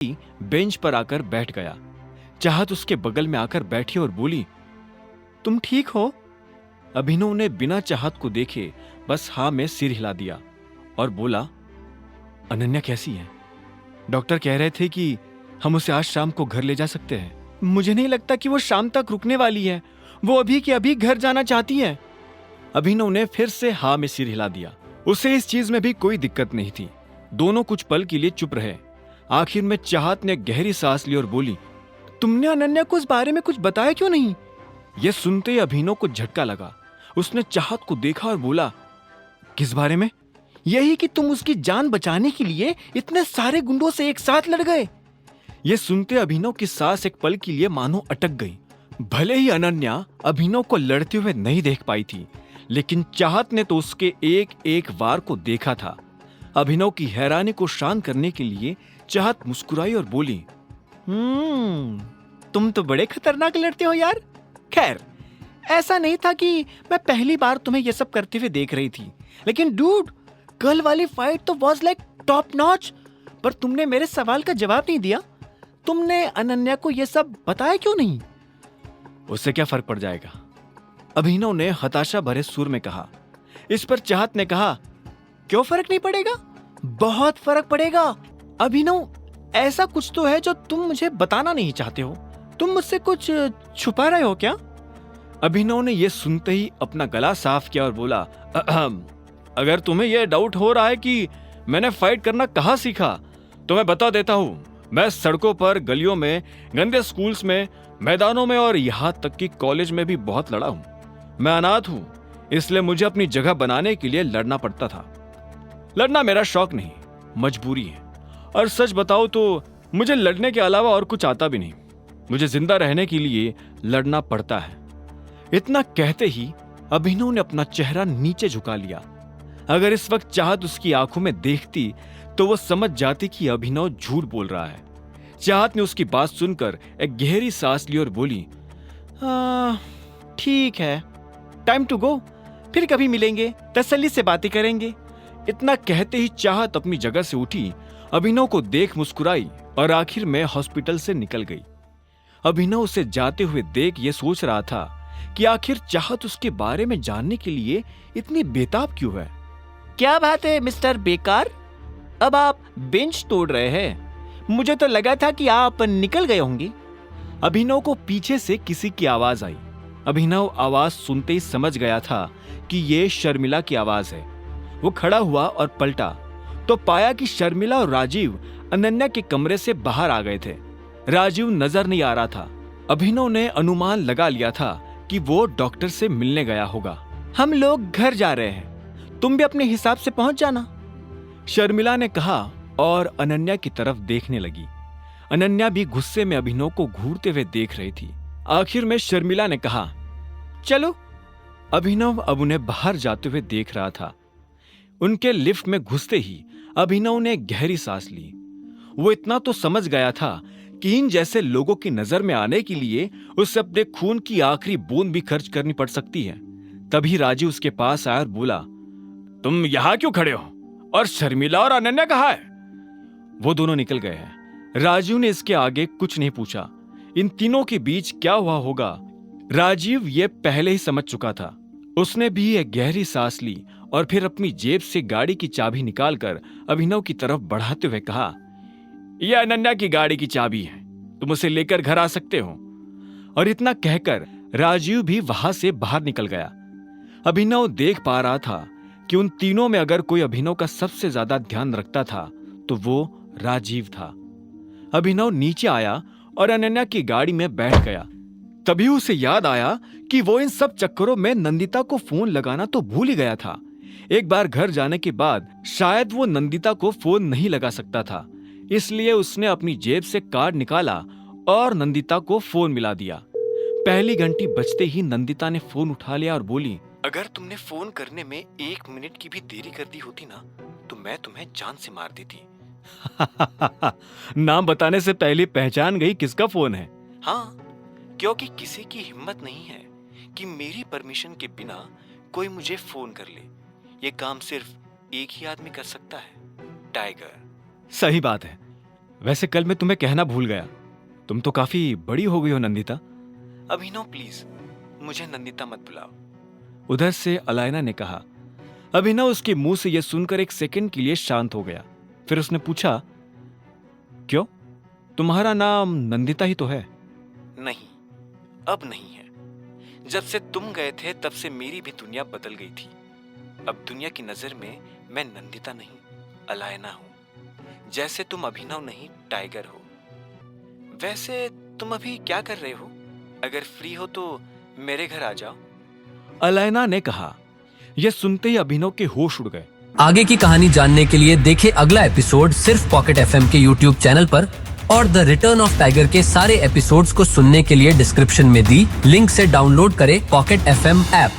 Bench पर आकर बैठ गया। चाहत उसके बगल में आकर बैठी और बोली, तुम ठीक हो? अभिनव ने बिना चाहत को देखे बस हाँ में सिर हिला दिया और बोला, अनन्या कैसी है? डॉक्टर कह रहे थे कि हम उसे आज शाम को घर ले जा सकते हैं। मुझे नहीं लगता कि वो शाम तक रुकने वाली है। वो अभी के अभी घर जाना चाहती है। अभिनव ने फिर से हाँ में सिर हिला दिया। उसे इस चीज में भी कोई दिक्कत नहीं थी। दोनों कुछ पल के लिए चुप रहे। आखिर में चाहत ने गहरी सांस ली और बोली, तुमने अनन्या को इस बारे में कुछ बताया क्यों नहीं? यह सुनते ही अभिनव को झटका लगा। उसने चाहत को देखा और बोला, किस बारे में? यही कि तुम उसकी जान बचाने के लिए इतने सारे गुंडों से एक साथ लड़ गए। यह सुनते अभिनव की सांस एक पल के लिए मानो अटक गई। भले ही अनन्या अभिनव को लड़ते हुए नहीं देख पाई थी, लेकिन चाहत ने तो उसके एक एक वार को देखा था। अभिनव की हैरानी को शांत करने के लिए चाहत मुस्कुराई और बोली, तुम तो बड़े खतरनाक लड़ते हो यार। खैर, ऐसा नहीं था कि मैं पहली बार तुम्हें यह सब करते हुए देख रही थी, लेकिन डूड, कल वाली फाइट तो वाज लाइक टॉप नॉच। पर तुमने मेरे सवाल का जवाब नहीं दिया। तुमने अनन्या को यह सब बताया क्यों नहीं? उससे क्या फर्क पड़ जाएगा? अभिनव ने हताशा भरे सुर में कहा। इस पर चाहत ने कहा, क्यों फर्क नहीं पड़ेगा? बहुत फर्क पड़ेगा। अभिनव, ऐसा कुछ तो है जो तुम मुझे बताना नहीं चाहते हो। तुम मुझसे कुछ छुपा रहे हो क्या? अभिनव ने यह सुनते ही अपना गला साफ किया और बोला, अगर तुम्हें यह डाउट हो रहा है कि मैंने फाइट करना कहाँ सीखा, तो मैं बता देता हूं। मैं सड़कों पर, गलियों में, गंदे स्कूल्स में, मैदानों में और यहां तक कि कॉलेज में भी बहुत लड़ा हूं। मैं अनाथ हूं, इसलिए मुझे अपनी जगह बनाने के लिए लड़ना पड़ता था। लड़ना मेरा शौक नहीं, मजबूरी है। और सच बताओ तो मुझे लड़ने के अलावा और कुछ आता भी नहीं। मुझे जिंदा रहने के लिए लड़ना पड़ता है। इतना कहते ही अभिनव ने अपना चेहरा नीचे झुका लिया। अगर इस वक्त चाहत उसकी आंखों में देखती तो वो समझ जाती कि अभिनव झूठ बोल रहा है। चाहत ने उसकी बात सुनकर एक गहरी सांस ली और बोली, ठीक है, टाइम टू गो। फिर कभी मिलेंगे, तसल्ली से बातें करेंगे। इतना कहते ही चाहत अपनी जगह से उठी, अभिनव को देख मुस्कुराई और आखिर में हॉस्पिटल से निकल गई। अभिनव उसे जाते हुए देख ये सोच रहा था कि आखिर चाहत उसके बारे में जानने के लिए इतनी बेताब क्यों है। क्या बात है मिस्टर बेकार, अब आप बेंच तोड़ रहे हैं? मुझे तो लगा था कि आप निकल गए होंगे। अभिनव को पीछे से किसी की आवाज आई। अभिनव आवाज सुनते ही समझ गया था कि ये शर्मिला की आवाज है। वो खड़ा हुआ और पलटा तो पाया कि शर्मिला और राजीव अनन्या के कमरे से बाहर आ गए थे। राजीव नजर नहीं आ रहा था। अभिनव ने अनुमान लगा लिया था कि वो डॉक्टर से मिलने गया होगा। हम लोग घर जा रहे हैं, तुम भी अपने हिसाब से पहुंच जाना, शर्मिला ने कहा और अनन्या की तरफ देखने लगी। अनन्या भी गुस्से में अभिनव को घूरते हुए देख रही थी। आखिर में शर्मिला ने कहा, चलो। अभिनव अब उन्हें बाहर जाते हुए देख रहा था। उनके लिफ्ट में घुसते ही अभिनव ने गहरी सांस ली। वो इतना तो समझ गया था कि इन जैसे लोगों की नजर में आने के लिए उसे अपने खून की आखिरी बूंद भी खर्च करनी पड़ सकती है। तभी राजीव उसके पास आया और बोला, तुम यहां क्यों खड़े हो? और शर्मिला और अनन्या कहाँ है? वो दोनों निकल गए हैं। राजीव ने इसके आगे कुछ नहीं पूछा। इन तीनों के बीच क्या हुआ होगा, राजीव ये पहले ही समझ चुका था। उसने भी एक गहरी सांस ली और फिर अपनी जेब से गाड़ी की चाबी निकालकर अभिनव की तरफ बढ़ाते हुए कहा, यह अनन्या की गाड़ी की चाबी है, तुम उसे लेकर घर आ सकते हो। और इतना कहकर राजीव भी वहां से बाहर निकल गया। अभिनव देख पा रहा था कि उन तीनों में अगर कोई अभिनव का सबसे ज्यादा ध्यान रखता था तो वो राजीव था। अभिनव नीचे आया और अनन्या की गाड़ी में बैठ गया। तभी उसे याद आया कि वो इन सब चक्करों में नंदिता को फोन लगाना तो भूल ही गया था। एक बार घर जाने के बाद शायद वो नंदिता को फोन नहीं लगा सकता था, इसलिए उसने अपनी जेब से कार्ड निकाला और नंदिता को फोन मिला दिया। पहली घंटी बजते ही नंदिता ने फोन उठा लिया और बोली, अगर तुमने फोन करने में 1 मिनट की भी देरी कर दी होती ना तो मैं तुम्हें जान से मार देती। नाम बताने से पहले पहचान गई किसका फोन है? हाँ, क्योंकि किसी की हिम्मत नहीं है कि मेरी परमिशन के बिना कोई मुझे फोन कर ले। ये काम सिर्फ एक ही आदमी कर सकता है, टाइगर। सही बात है, वैसे कल मैं तुम्हें कहना भूल गया, तुम तो काफी बड़ी हो गई हो नंदिता। अभिनव प्लीज मुझे नंदिता मत बुलाओ, उधर से अलायना ने कहा। अभिनव उसके मुंह से यह सुनकर एक सेकंड के लिए शांत हो गया। फिर उसने पूछा, क्यों, तुम्हारा नाम नंदिता ही तो है। नहीं, अब नहीं है। जब से तुम गए थे तब से मेरी भी दुनिया बदल गई थी। अब दुनिया की नजर में मैं नंदिता नहीं, अलायना हूं। जैसे तुम अभिनव नहीं, टाइगर हो। वैसे तुम अभी क्या कर रहे हो? अगर फ्री हो तो मेरे घर आ जाओ, अलायना ने कहा। यह सुनते ही अभिनव के होश उड़ गए। आगे की कहानी जानने के लिए देखें अगला एपिसोड सिर्फ पॉकेट एफएम के यूट्यूब चैनल पर, और द रिटर्न ऑफ टाइगर के सारे एपिसोड्स को सुनने के लिए डिस्क्रिप्शन में दी लिंक से डाउनलोड करें पॉकेट एफएम ऐप।